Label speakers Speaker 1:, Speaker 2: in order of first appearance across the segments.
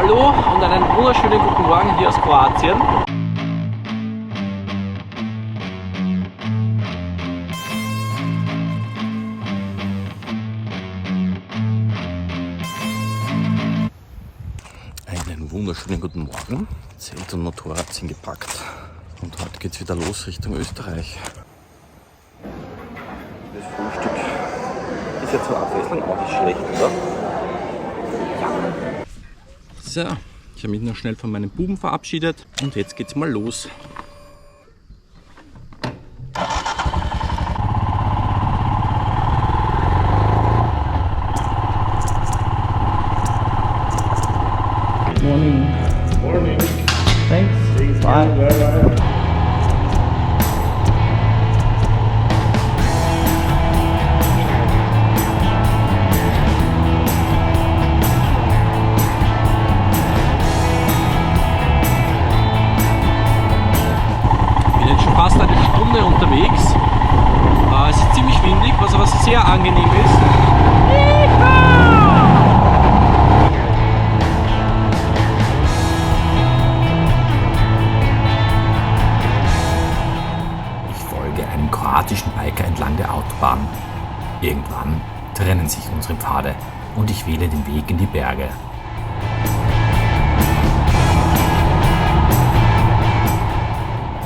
Speaker 1: Hallo und einen wunderschönen guten Morgen hier aus Kroatien. Einen wunderschönen guten Morgen. Zelt und Motorrad sind gepackt und heute geht es wieder los Richtung Österreich. Das Frühstück ist ja zur Abwechslung auch nicht schlecht, oder? So, ich habe mich noch schnell von meinen Buben verabschiedet und jetzt geht's mal los. Good morning.
Speaker 2: Morning.
Speaker 1: Thanks. Bye.
Speaker 2: Bye.
Speaker 1: Fast eine Stunde unterwegs. Es ist ziemlich windig, was aber sehr angenehm ist.
Speaker 3: Ich folge einem kroatischen Biker entlang der Autobahn. Irgendwann trennen sich unsere Pfade und ich wähle den Weg in die Berge.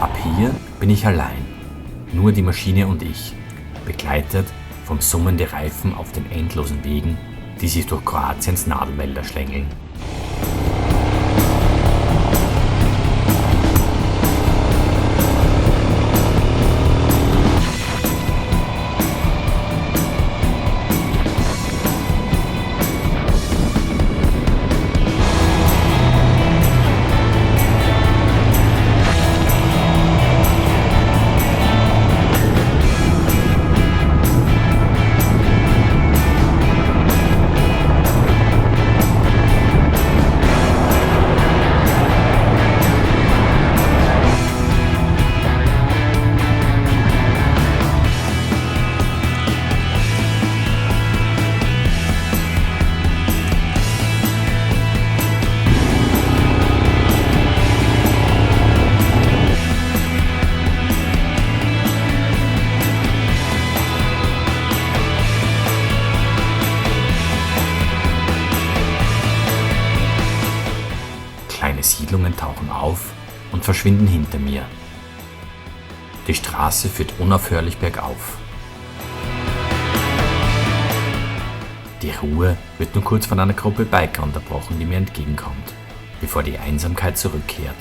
Speaker 3: Ab hier bin ich allein, nur die Maschine und ich, begleitet vom Summen der Reifen auf den endlosen Wegen, die sich durch Kroatiens Nadelwälder schlängeln. Kleine Siedlungen tauchen auf und verschwinden hinter mir. Die Straße führt unaufhörlich bergauf. Die Ruhe wird nur kurz von einer Gruppe Biker unterbrochen, die mir entgegenkommt, bevor die Einsamkeit zurückkehrt.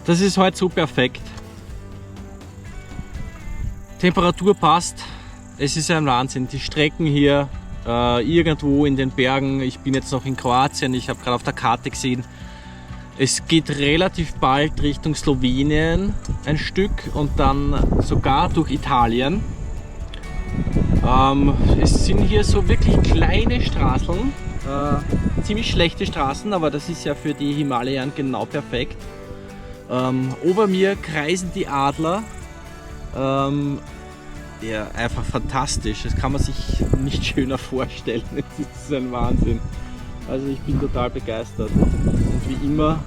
Speaker 1: Das ist heute so perfekt. Temperatur passt. Es ist ein Wahnsinn. Die Strecken hier irgendwo in den Bergen. Ich bin jetzt noch in Kroatien. Ich habe gerade auf der Karte gesehen, es geht relativ bald Richtung Slowenien ein Stück und dann sogar durch Italien. Es sind hier so wirklich kleine Straßen, ziemlich schlechte Straßen, aber das ist ja für die Himalayan genau perfekt. Ober mir kreisen die Adler. Ja, einfach fantastisch. Das kann man sich nicht schöner vorstellen. Das ist ein Wahnsinn. Also ich bin total begeistert. Und wie immer,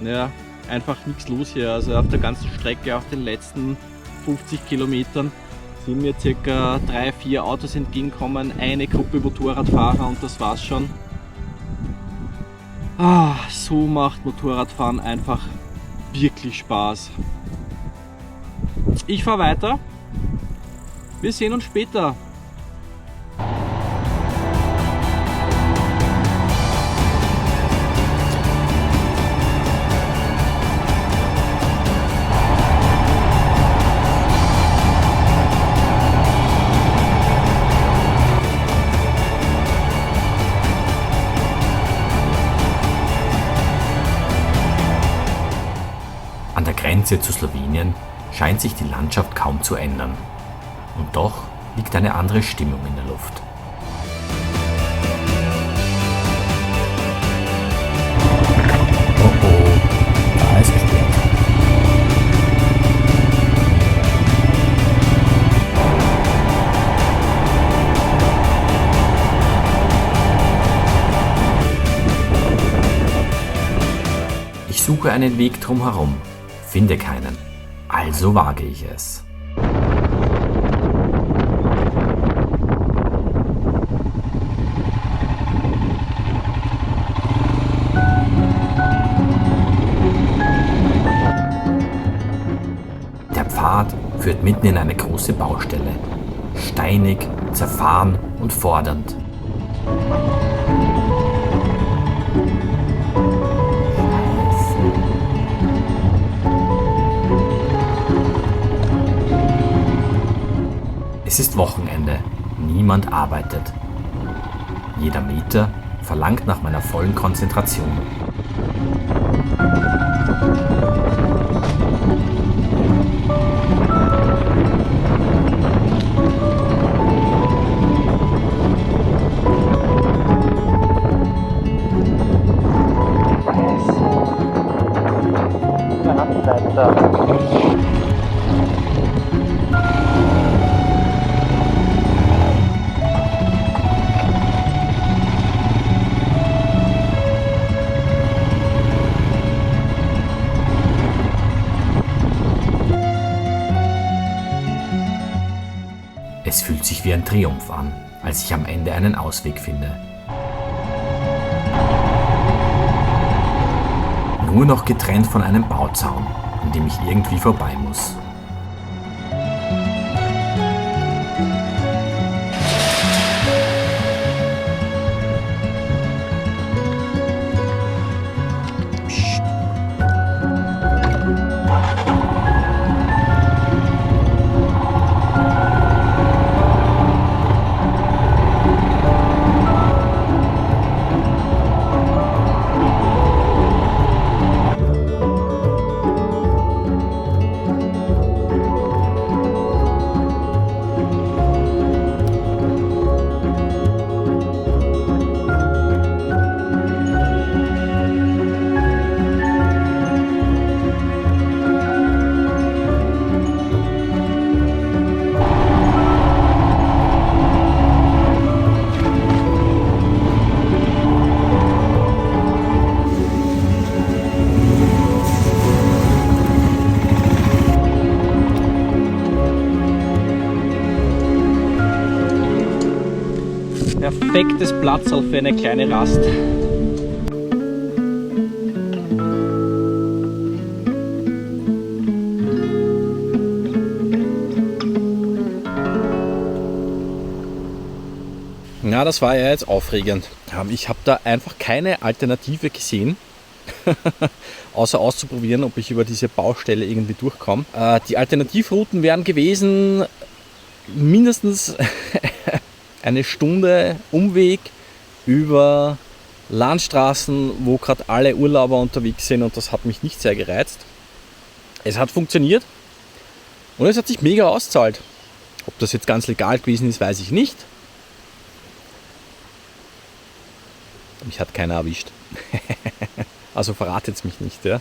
Speaker 1: ja, einfach nichts los hier. Also auf der ganzen Strecke, auf den letzten 50 Kilometern sind mir circa 3-4 Autos entgegenkommen, eine Gruppe Motorradfahrer und das war's schon. So macht Motorradfahren einfach wirklich Spaß. Ich fahre weiter. Wir sehen uns später.
Speaker 3: An der Grenze zu Slowenien scheint sich die Landschaft kaum zu ändern. Und doch liegt eine andere Stimmung in der Luft. Oh, da ist gesperrt. Ich suche einen Weg drumherum, finde keinen. Also wage ich es. Der Pfad führt mitten in eine große Baustelle. Steinig, zerfahren und fordernd. Es ist Wochenende, niemand arbeitet. Jeder Meter verlangt nach meiner vollen Konzentration. Es fühlt sich wie ein Triumph an, als ich am Ende einen Ausweg finde. Nur noch getrennt von einem Bauzaun, an dem ich irgendwie vorbei muss.
Speaker 1: Perfektes Platzl für eine kleine Rast. Ja, das war ja jetzt aufregend. Ich habe da einfach keine Alternative gesehen, außer auszuprobieren, ob ich über diese Baustelle irgendwie durchkomme. Die Alternativrouten wären gewesen, mindestens eine Stunde Umweg über Landstraßen, wo gerade alle Urlauber unterwegs sind, und das hat mich nicht sehr gereizt. Es hat funktioniert und es hat sich mega ausgezahlt. Ob das jetzt ganz legal gewesen ist, weiß ich nicht. Mich hat keiner erwischt. Also verratet mich nicht. Ja.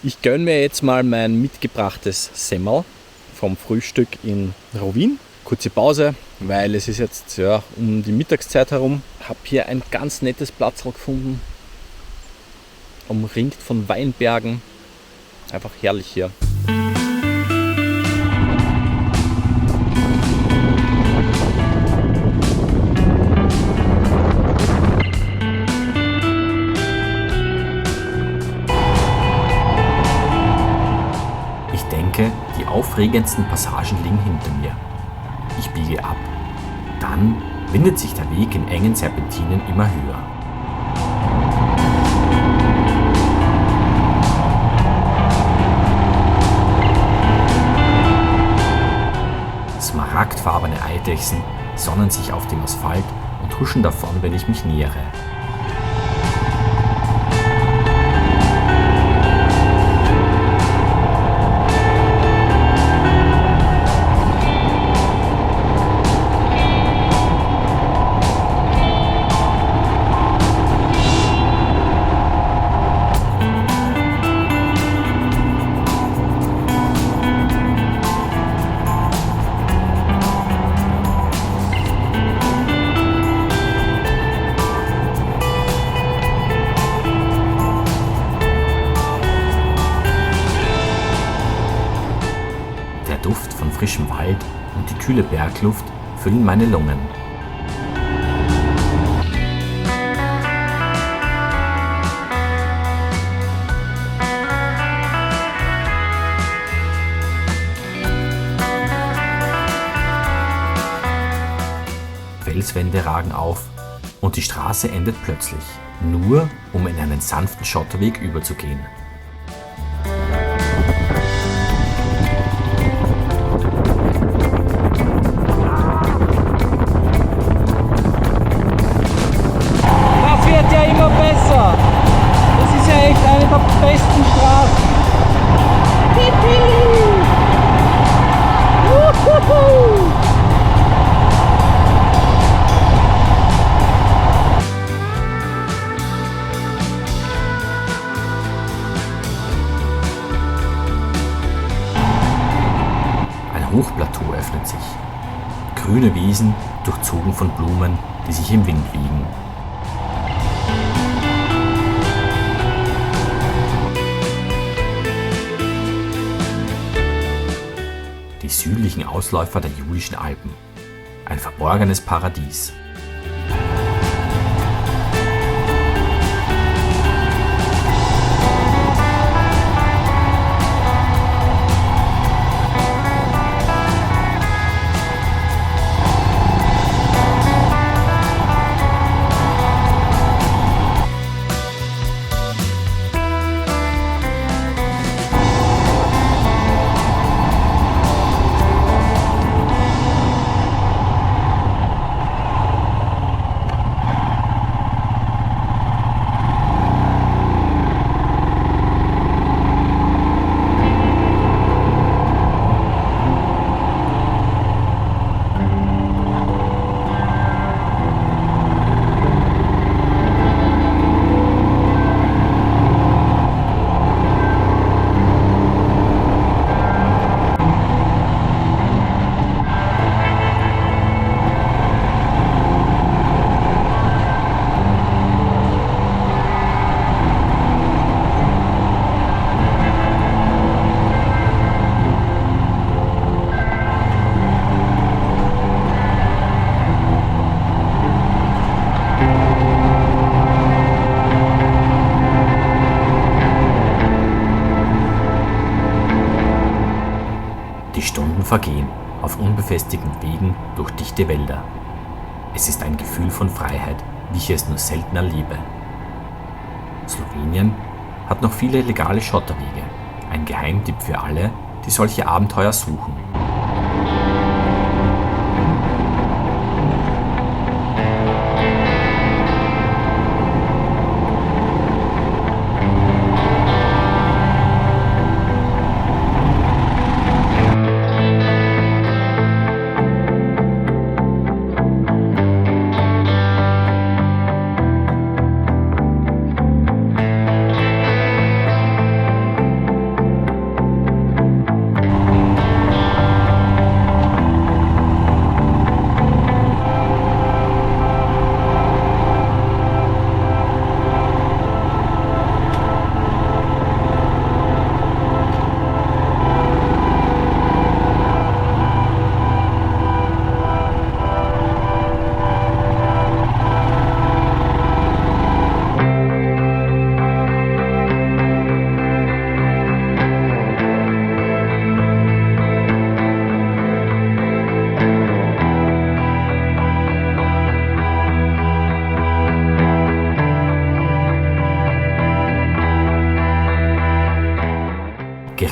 Speaker 1: Ich gönne mir jetzt mal mein mitgebrachtes Semmel vom Frühstück in Rovín. Kurze Pause, weil es ist jetzt ja um die Mittagszeit herum. Habe hier ein ganz nettes Platzl gefunden, umringt von Weinbergen. Einfach herrlich hier.
Speaker 3: aufregendsten Passagen liegen hinter mir. Ich biege ab. Dann windet sich der Weg in engen Serpentinen immer höher. Smaragdfarbene Eidechsen sonnen sich auf dem Asphalt und huschen davon, wenn ich mich nähere. Der Duft von frischem Wald und die kühle Bergluft füllen meine Lungen. Felswände ragen auf und die Straße endet plötzlich, nur um in einen sanften Schotterweg überzugehen.
Speaker 1: Das wird ja immer besser. Das ist ja echt eine der besten Straßen. Wuhu!
Speaker 3: Ein Hochplateau öffnet sich. Grüne Wiesen, durchzogen von Blumen, die sich im Wind wiegen. Die südlichen Ausläufer der Julischen Alpen. Ein verborgenes Paradies. Die Stunden vergehen auf unbefestigten Wegen durch dichte Wälder. Es ist ein Gefühl von Freiheit, wie ich es nur selten erlebe. Slowenien hat noch viele legale Schotterwege, ein Geheimtipp für alle, die solche Abenteuer suchen.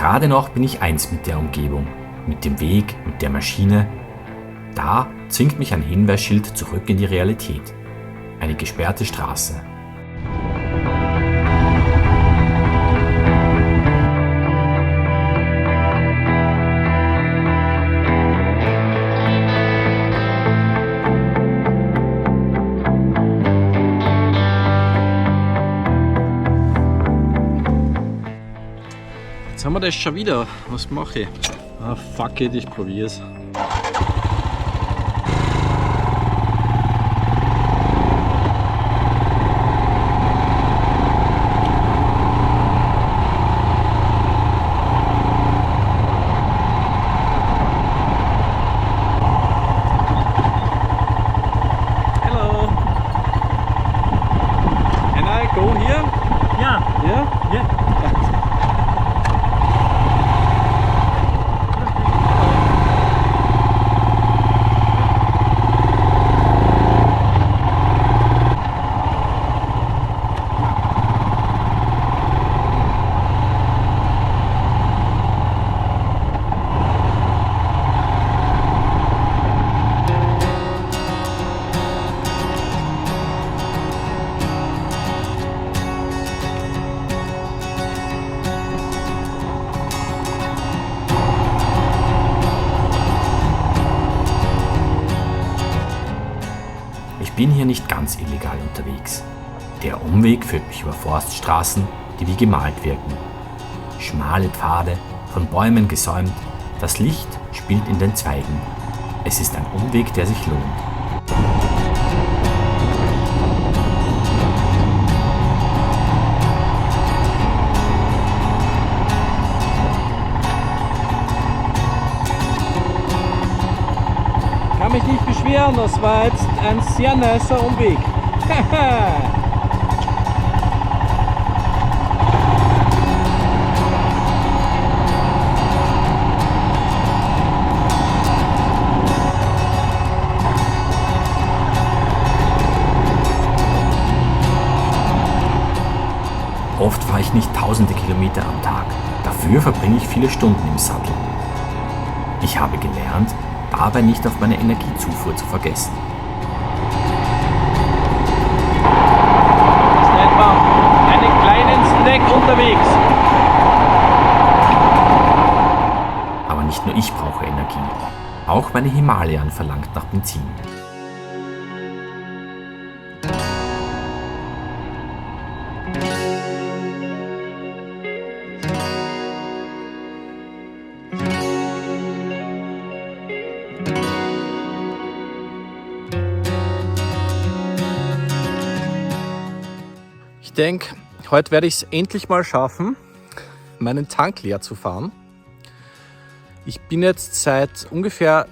Speaker 3: Gerade noch bin ich eins mit der Umgebung, mit dem Weg, mit der Maschine. Da zwingt mich ein Hinweisschild zurück in die Realität. Eine gesperrte Straße.
Speaker 1: Jetzt haben wir das schon wieder. Was mache ich? Ah, fuck it, ich probier's. Hello. Can I go here?
Speaker 2: Yeah,
Speaker 1: Yeah?
Speaker 2: yeah.
Speaker 3: Ich bin hier nicht ganz illegal unterwegs. Der Umweg führt mich über Forststraßen, die wie gemalt wirken. Schmale Pfade, von Bäumen gesäumt, das Licht spielt in den Zweigen. Es ist ein Umweg, der sich lohnt.
Speaker 1: Kann mich nicht beschweren, das war jetzt ein sehr nicer Umweg.
Speaker 3: Oft fahre ich nicht tausende Kilometer am Tag. Dafür verbringe ich viele Stunden im Sattel. Ich habe gelernt, dabei nicht auf meine Energiezufuhr zu vergessen.
Speaker 1: Einfach einen kleinen Snack unterwegs.
Speaker 3: Aber nicht nur ich brauche Energie. Auch meine Himalayan verlangt nach Benzin.
Speaker 1: Ich denke, heute werde ich es endlich mal schaffen, meinen Tank leer zu fahren. Ich bin jetzt seit ungefähr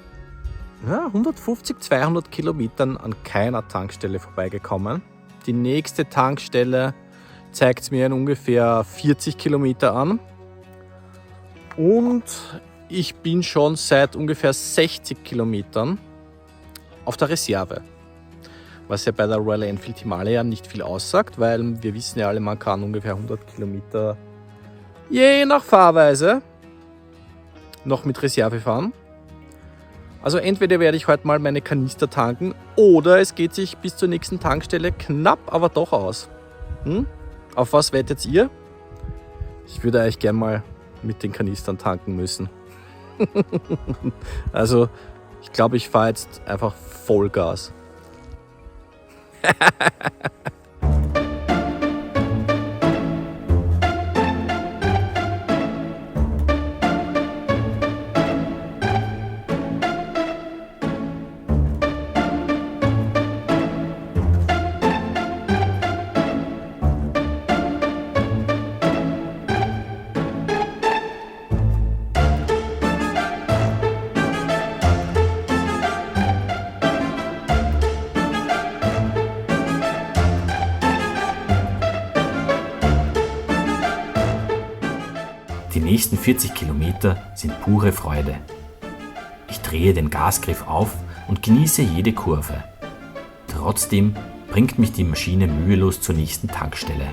Speaker 1: 150, 200 Kilometern an keiner Tankstelle vorbeigekommen. Die nächste Tankstelle zeigt mir in ungefähr 40 Kilometer an. Und ich bin schon seit ungefähr 60 Kilometern auf der Reserve. Was ja bei der Royal Enfield Himalaya nicht viel aussagt, weil wir wissen ja alle, man kann ungefähr 100 Kilometer je nach Fahrweise noch mit Reserve fahren. Also entweder werde ich heute mal meine Kanister tanken oder es geht sich bis zur nächsten Tankstelle knapp, aber doch aus. Auf was wettet ihr? Ich würde eigentlich gern mal mit den Kanistern tanken müssen. Also ich glaube, ich fahre jetzt einfach Vollgas.
Speaker 3: Die nächsten 40 Kilometer sind pure Freude. Ich drehe den Gasgriff auf und genieße jede Kurve. Trotzdem bringt mich die Maschine mühelos zur nächsten Tankstelle.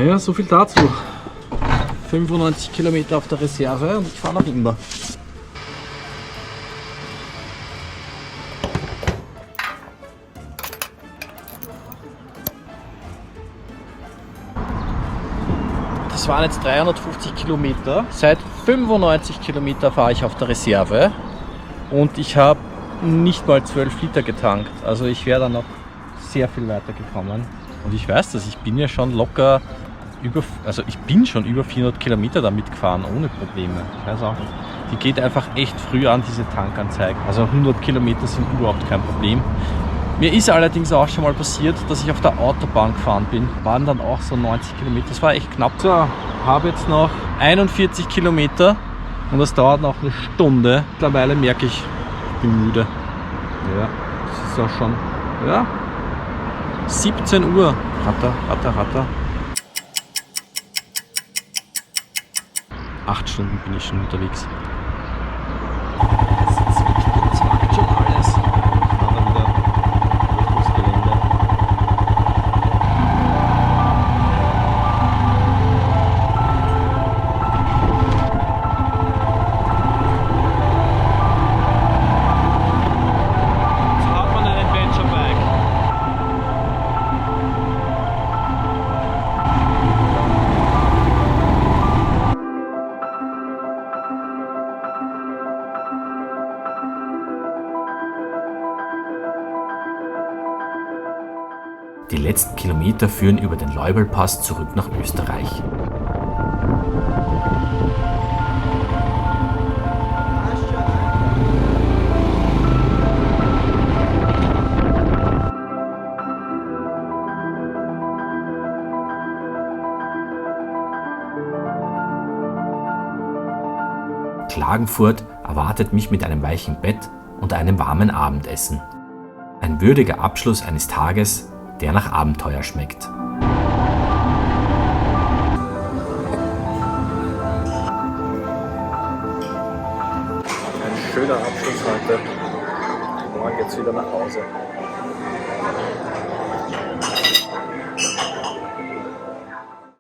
Speaker 1: Ja, so viel dazu. 95 Kilometer auf der Reserve und ich fahre nach Imber. Das waren jetzt 350 Kilometer. Seit 95 Kilometer fahre ich auf der Reserve und ich habe nicht mal 12 Liter getankt. Also ich wäre dann noch sehr viel weiter gekommen. Und ich weiß das, ich bin ja schon locker über 400 Kilometer damit gefahren, ohne Probleme. Ich weiß auch nicht. Die geht einfach echt früh an, diese Tankanzeige. Also 100 Kilometer sind überhaupt kein Problem. Mir ist allerdings auch schon mal passiert, dass ich auf der Autobahn gefahren bin. Waren dann auch so 90 Kilometer. Das war echt knapp. So, habe jetzt noch 41 Kilometer und das dauert noch eine Stunde. Mittlerweile merke ich bin müde. Ja, das ist auch schon, ja, 17 Uhr. Ratter. 8 Stunden bin ich schon unterwegs. Das macht schon alles. Aber wieder durch das Gelände. So hat man ein Adventure-Bike.
Speaker 3: Die letzten Kilometer führen über den Leubelpass zurück nach Österreich. Klagenfurt erwartet mich mit einem weichen Bett und einem warmen Abendessen. Ein würdiger Abschluss eines Tages, der nach Abenteuer schmeckt.
Speaker 1: Ein schöner Abschluss heute. Morgen geht's wieder nach Hause.